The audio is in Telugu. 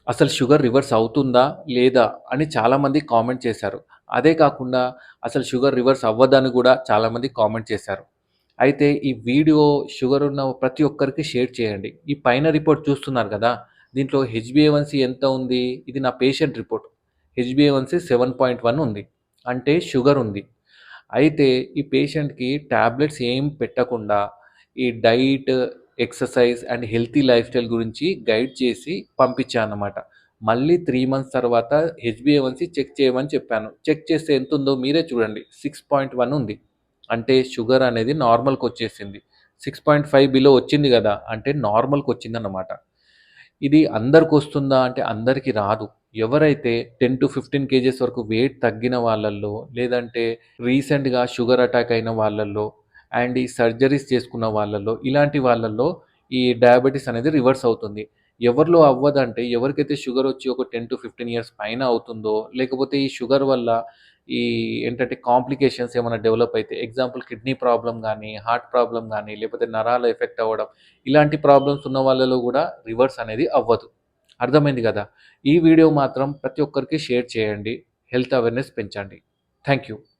అసలు షుగర్ రివర్స్ అవుతుందా? లేదా? అని చాలామంది కామెంట్ చేశారు. అదే కాకుండా అసలు షుగర్ రివర్స్ అవ్వదని గూడా చాలామంది కామెంట్ చేశారు. అయితే ఈ వీడియో షుగర్ ఉన్న ప్రతి ఒక్కరికి షేర్ చేయండి. ఈ పైన రిపోర్ట్ చూస్తున్నారు గదా! దీంట్లో హెచ్‌బీఏవన్సీ ఎంత ఉంది? ఇది నా పేషెంట్ రిపోర్ట్. హెచ్‌బీఏవన్సీ 7.1 ఉంది. అంటే షుగర్ ఉంది. అయితే ఈ పేషెంట్‌కి టాబ్లెట్స్ ఏం పెట్టకుండా ఈ diet, exercise and healthy life style గురించి గైడ్ చేసి పంపించానన్నమాట. మళ్ళీ 3 మంత్స్ తర్వాత హెచ్‌బీఏవన్సీ చెక్ చేయమని చెప్పాను. చెక్ చేస్తే ఎంతుందో మీరే చూడండి. 6.1 ఉంది. అంటే షుగర్ అనేది నార్మల్‌కొచ్చేసింది. 6.5 బిలో వచ్చింది గదా! అంటే నార్మల్‌కొచ్చిందన్నమాట. ఇది అందరికొస్తుందా అంటే అందరికి రాదు. ఎవరైతే 10-15 కేజెస్ వరకు వెయిట్ తగ్గిన వాళ్ళల్లో, లేదంటే రీసెంట్‌గా షుగర్ అటాక్ అయిన వాళ్ళల్లో, అండ్ ఈ సర్జరీస్ చేసుకున్న వాళ్ళల్లో, ఇలాంటి వాళ్ళల్లో ఈ డయాబెటిస్ అనేది రివర్స్ అవుతుంది. ఎవరిలో అవ్వదంటే ఎవరికైతే షుగర్ వచ్చి ఒక 10-15 ఇయర్స్ పైన అవుతుందో, లేకపోతే ఈ షుగర్ వల్ల ఈ ఏంటంటే కాంప్లికేషన్స్ ఏమైనా డెవలప్ అయితే ఎగ్జాంపుల్ కిడ్నీ ప్రాబ్లమ్ గానీ, హార్ట్ ప్రాబ్లమ్ గానీ, లేకపోతే నరాలు ఎఫెక్ట్ అవ్వడం, ఇలాంటి ప్రాబ్లమ్స్ ఉన్న వాళ్ళలో గూడా రివర్స్ అనేది అవ్వదు. అర్థమైంది గదా! ఈ వీడియో మాత్రం ప్రతి ఒక్కరికి షేర్ చేయండి. హెల్త్ అవేర్‌నెస్ పెంచండి. Thank you.